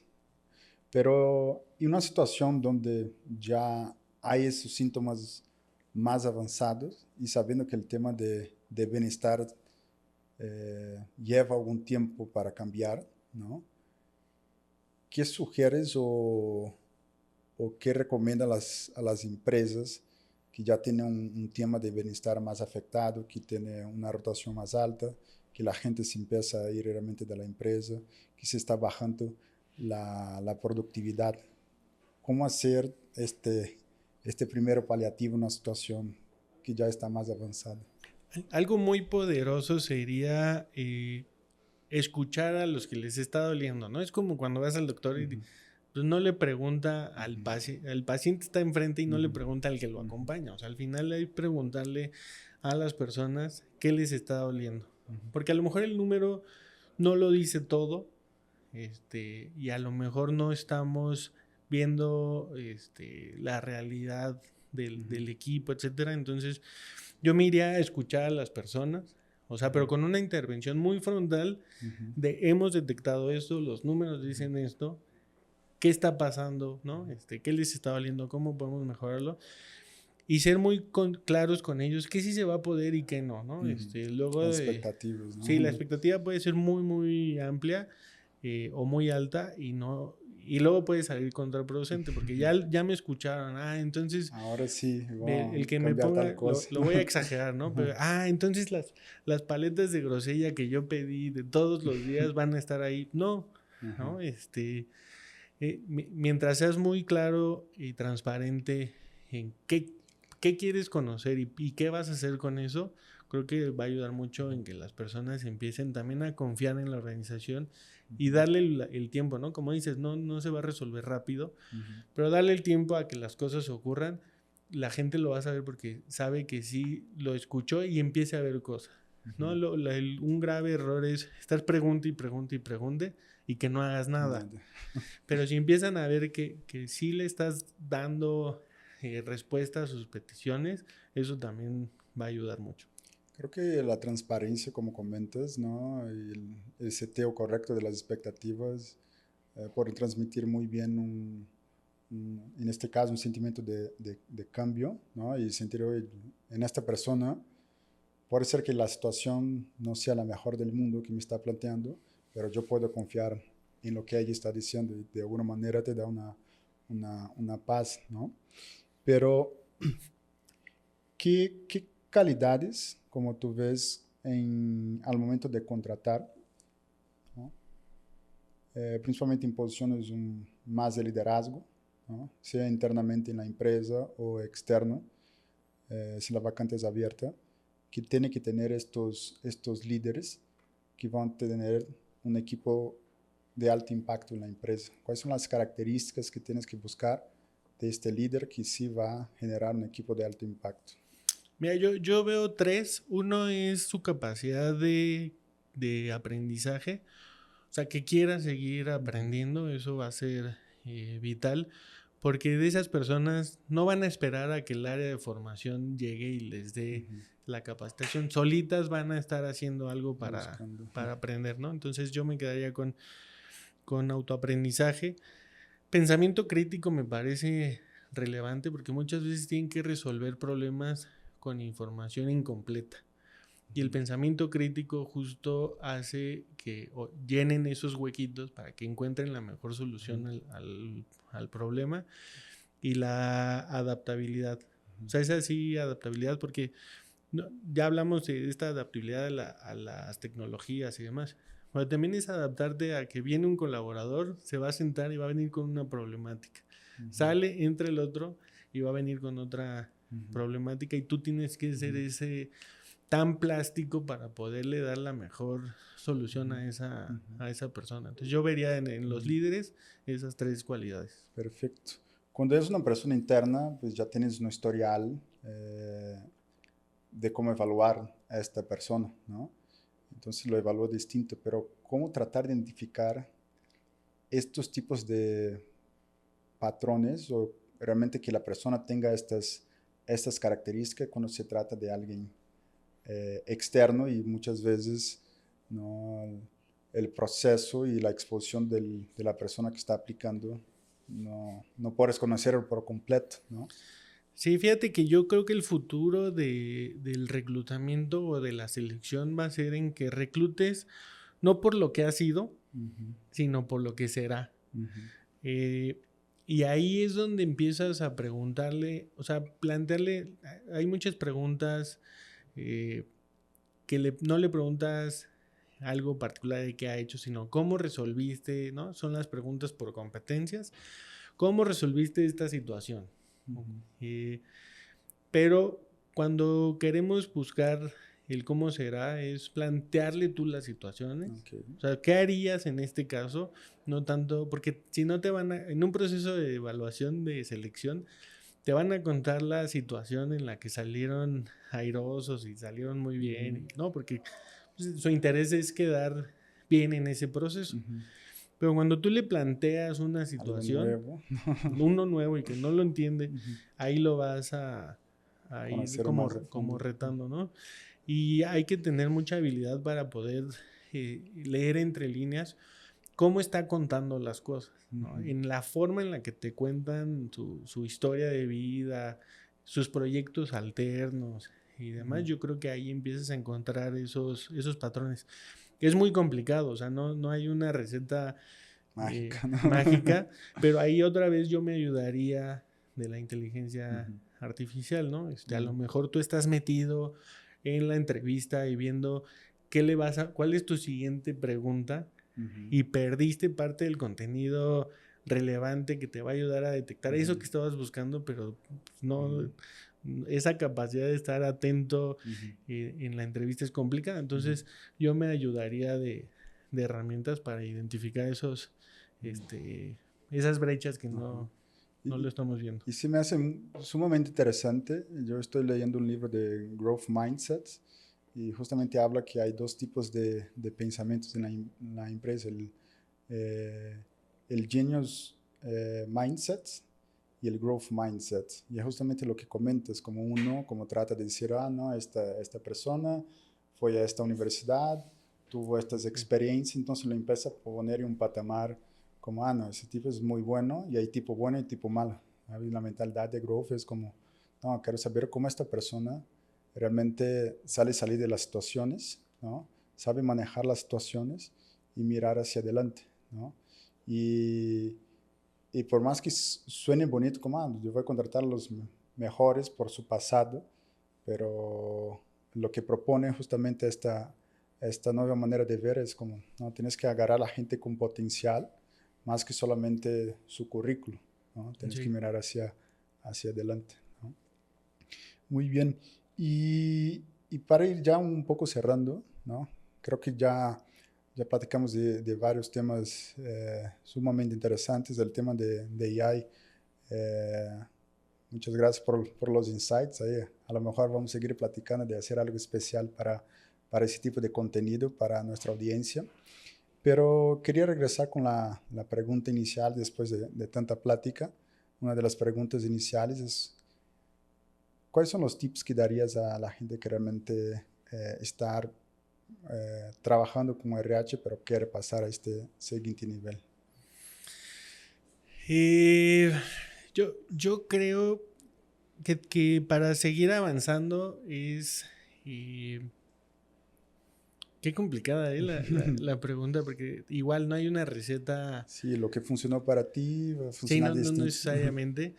S2: Pero en una situación donde ya hay esos síntomas más avanzados y sabiendo que el tema de bienestar lleva algún tiempo para cambiar, ¿no? ¿Qué sugieres o qué recomiendas a las empresas que ya tienen un tema de bienestar más afectado, que tiene una rotación más alta, que la gente se empieza a ir realmente de la empresa, que se está bajando la productividad? ¿Cómo hacer este primer paliativo en una situación que ya está más avanzada?
S1: Algo muy poderoso sería escuchar a los que les está doliendo, ¿no? Es como cuando vas al doctor y pues no le pregunta al paciente, el paciente está enfrente y no le pregunta al que lo acompaña. O sea, al final hay que preguntarle a las personas qué les está doliendo. Porque a lo mejor el número no lo dice todo, y a lo mejor no estamos viendo la realidad del equipo, etcétera. Entonces, yo me iría a escuchar a las personas, o sea, pero con una intervención muy frontal de hemos detectado esto, los números dicen esto, qué está pasando, ¿no? ¿Qué les está valiendo? ¿Cómo podemos mejorarlo? Y ser muy claros con ellos, qué sí se va a poder y qué no, ¿no? Luego
S2: Las expectativas, ¿no?
S1: sí, la expectativa puede ser muy, muy amplia o muy alta y luego puede salir contraproducente porque ya me escucharon, entonces
S2: ahora sí,
S1: el que me
S2: cambiar tal
S1: ponga,
S2: cosa.
S1: lo voy a exagerar, ¿no? Pero, entonces las paletas de grosella que yo pedí de todos los días van a estar ahí. No, ¿no? Mientras seas muy claro y transparente en qué quieres conocer y qué vas a hacer con eso, creo que va a ayudar mucho en que las personas empiecen también a confiar en la organización y darle el tiempo, ¿no? Como dices, no se va a resolver rápido, pero darle el tiempo a que las cosas ocurran. La gente lo va a saber porque sabe que sí lo escuchó y empiece a ver cosas, ¿no? Un grave error es estar pregunte y pregunte y pregunte y que no hagas nada. Pero si empiezan a ver que sí le estás dando respuesta a sus peticiones, eso también va a ayudar mucho.
S2: Creo que la transparencia, como comentas, ¿no? Y el seteo correcto de las expectativas puede transmitir muy bien en este caso, un sentimiento de cambio, ¿no? Y sentir, oye, en esta persona, puede ser que la situación no sea la mejor del mundo que me está planteando, pero yo puedo confiar en lo que ella está diciendo y de alguna manera te da una paz, ¿no? Pero, ¿qué calidades, como tú ves al momento de contratar, ¿no? Principalmente en posiciones más de liderazgo, ¿no? Sea internamente en la empresa o externo, si la vacante es abierta, que tiene que tener estos líderes que van a tener un equipo de alto impacto en la empresa? ¿Cuáles son las características que tienes que buscar de este líder que sí va a generar un equipo de alto impacto?
S1: Mira, yo veo tres. Uno es su capacidad de aprendizaje, o sea, que quiera seguir aprendiendo, eso va a ser vital, porque de esas personas no van a esperar a que el área de formación llegue y les dé la capacitación, solitas van a estar haciendo algo para aprender, ¿no? Entonces yo me quedaría con autoaprendizaje. Pensamiento crítico me parece relevante porque muchas veces tienen que resolver problemas con información incompleta. Y el pensamiento crítico justo hace que llenen esos huequitos para que encuentren la mejor solución al problema. Y la adaptabilidad. O sea, es así adaptabilidad porque ya hablamos de esta adaptabilidad a las tecnologías y demás. Pero también es adaptarte a que viene un colaborador, se va a sentar y va a venir con una problemática. Sale, entra el otro y va a venir con otra problemática y tú tienes que ser ese tan plástico para poderle dar la mejor solución a esa persona. Entonces yo vería en los líderes esas tres cualidades.
S2: Perfecto. Cuando es una persona interna, pues ya tienes un historial de cómo evaluar a esta persona, ¿no? Entonces lo evalúo distinto, pero ¿cómo tratar de identificar estos tipos de patrones o realmente que la persona tenga estas características cuando se trata de alguien externo y muchas veces no el proceso y la exposición de la persona que está aplicando no puedes conocerlo por completo, ¿no?
S1: Sí, fíjate que yo creo que el futuro del reclutamiento o de la selección va a ser en que reclutes no por lo que ha sido, sino por lo que será. Eh, y ahí es donde empiezas a preguntarle, o sea, plantearle, hay muchas preguntas que no le preguntas algo particular de qué ha hecho, sino cómo resolviste, ¿no? Son las preguntas por competencias. ¿Cómo resolviste esta situación? Pero cuando queremos buscar el cómo será, es plantearle tú las situaciones. O sea, ¿qué harías en este caso? No tanto, porque si no te van a, en un proceso de evaluación, de selección, te van a contar la situación en la que salieron airosos y salieron muy bien, ¿no? Porque pues, su interés es quedar bien en ese proceso. Pero cuando tú le planteas una situación, uno nuevo y que no lo entiende, ahí lo vas a ir como retando, ¿no? Y hay que tener mucha habilidad para poder leer entre líneas cómo está contando las cosas, ¿no? En la forma en la que te cuentan su historia de vida, sus proyectos alternos y demás, yo creo que ahí empiezas a encontrar esos patrones. Es muy complicado, o sea, no hay una receta mágica, pero ahí otra vez yo me ayudaría de la inteligencia artificial, ¿no? A lo mejor tú estás metido en la entrevista y viendo cuál es tu siguiente pregunta y perdiste parte del contenido relevante que te va a ayudar a detectar eso que estabas buscando, pero no, esa capacidad de estar atento en la entrevista es complicada. Entonces yo me ayudaría de herramientas para identificar esas brechas que no lo estamos viendo.
S2: Y sí me hace sumamente interesante. Yo estoy leyendo un libro de Growth Mindset y justamente habla que hay dos tipos de pensamientos en la empresa. El Genius Mindset y el Growth Mindset. Y es justamente lo que comentas, como uno, como trata de decir, no, esta persona fue a esta universidad, tuvo estas experiencias, entonces lo empieza a poner en un patamar como, no, ese tipo es muy bueno, y hay tipo bueno y tipo malo. Y la mentalidad de growth es como, no, quiero saber cómo esta persona realmente salir de las situaciones, ¿no? Sabe manejar las situaciones y mirar hacia adelante, ¿no? Y por más que suene bonito como, yo voy a contratar a los mejores por su pasado, pero lo que propone justamente esta nueva manera de ver es como, no, tienes que agarrar a la gente con potencial, más que solamente su currículo, ¿no? Tienes que mirar hacia adelante, ¿no? Muy bien. Y para ir ya un poco cerrando, ¿no? Creo que ya platicamos de varios temas sumamente interesantes. El tema de AI. Muchas gracias por los insights. Ahí, a lo mejor vamos a seguir platicando de hacer algo especial para ese tipo de contenido para nuestra audiencia. Pero quería regresar con la pregunta inicial después de tanta plática. Una de las preguntas iniciales es, ¿cuáles son los tips que darías a la gente que realmente está trabajando como RH pero quiere pasar a este siguiente nivel?
S1: Yo creo que para seguir avanzando es... qué complicada la pregunta, porque igual no hay una receta.
S2: Sí, lo que funcionó para ti va a funcionar distinto.
S1: No necesariamente.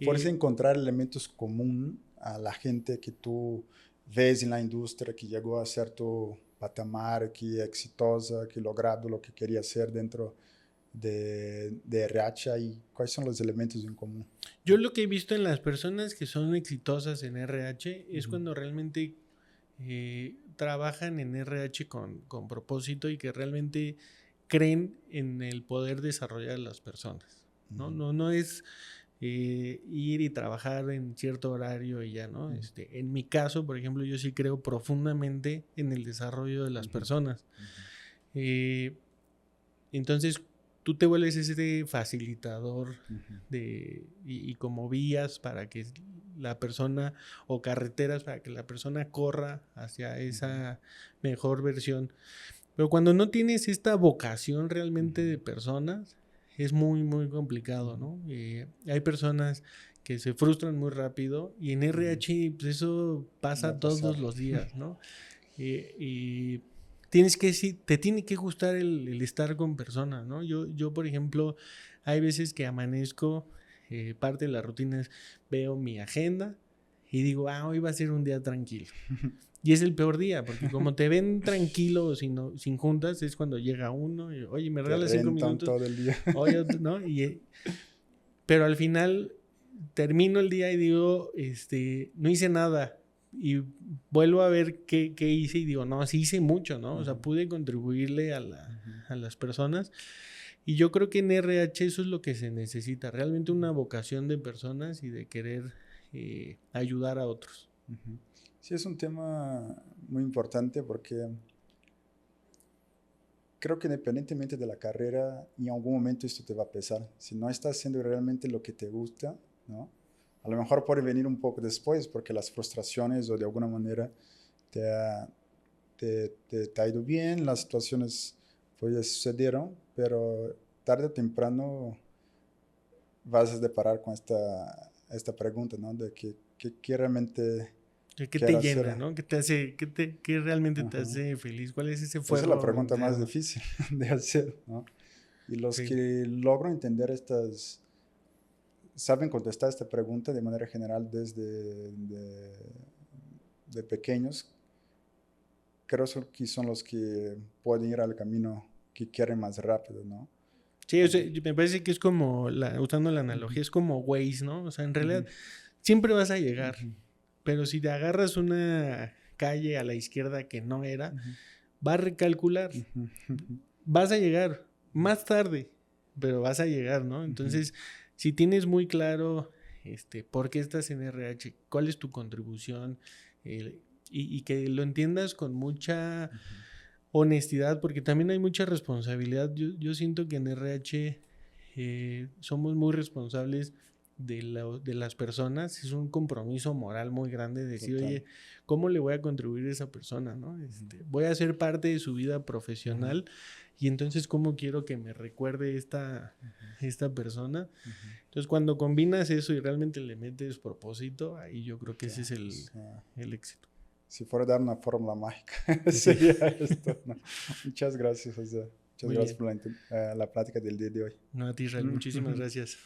S2: Puedes encontrar elementos comunes a la gente que tú ves en la industria, que llegó a cierto patamar, que es exitosa, que ha logrado lo que quería hacer dentro de RH, y cuáles son los elementos en común.
S1: Yo lo que he visto en las personas que son exitosas en RH es cuando realmente trabajan en RH con propósito y que realmente creen en el poder desarrollar a las personas, ¿no? No es ir y trabajar en cierto horario y ya, ¿no? En mi caso, por ejemplo, yo sí creo profundamente en el desarrollo de las personas. Entonces, tú te vuelves ese facilitador y como vías para que la persona, o carreteras para que la persona corra hacia esa mejor versión. Pero cuando no tienes esta vocación realmente de personas, es muy, muy complicado, ¿no? Hay personas que se frustran muy rápido y en RH pues eso pasa todos los días, ¿no? Y te tiene que gustar el estar con personas, ¿no? Yo, por ejemplo, hay veces que amanezco, parte de la rutina es veo mi agenda y digo, hoy va a ser un día tranquilo. Y es el peor día, porque como te ven tranquilo sin juntas, es cuando llega uno y, oye, me regalas 5 minutos.
S2: Todo el día.
S1: Oye, ¿no? Pero al final termino el día y digo, no hice nada. Y vuelvo a ver qué hice y digo, no, sí hice mucho, ¿no? O sea, pude contribuirle a las personas. Y yo creo que en RH eso es lo que se necesita, realmente una vocación de personas y de querer ayudar a otros.
S2: Sí, es un tema muy importante porque creo que independientemente de la carrera, en algún momento esto te va a pesar. Si no estás haciendo realmente lo que te gusta, ¿no? A lo mejor puede venir un poco después porque las frustraciones o de alguna manera te ha ido bien, las situaciones pues sucedieron, pero tarde o temprano vas a deparar con esta pregunta, ¿no? De qué realmente
S1: ¿Qué te llena, hacer, ¿no? ¿Qué realmente te hace feliz? ¿Cuál es ese fuego?
S2: Esa es la pregunta más difícil de hacer, ¿no? Y los que logran entender saben contestar esta pregunta de manera general desde de pequeños, creo que son los que pueden ir al camino que quieren más rápido, ¿no?
S1: Sí, o sea, me parece que es como, usando la analogía, es como Waze, ¿no? O sea, en realidad siempre vas a llegar, pero si te agarras una calle a la izquierda que no era, va a recalcular. Vas a llegar más tarde, pero vas a llegar, ¿no? Entonces, si tienes muy claro por qué estás en RH, cuál es tu contribución, y que lo entiendas con mucha honestidad, porque también hay mucha responsabilidad. Yo siento que en RH somos muy responsables de las personas. Es un compromiso moral muy grande decir, oye, ¿cómo le voy a contribuir a esa persona, ¿no? Voy a ser parte de su vida profesional y entonces ¿cómo quiero que me recuerde esta persona? Entonces cuando combinas eso y realmente le metes propósito, ahí yo creo que ese es el éxito.
S2: Si fuera a dar una fórmula mágica, sería esto, ¿no? Muchas gracias, José. Muchas gracias por la plática del día de hoy.
S1: No, a ti, Israel. Muchísimas gracias.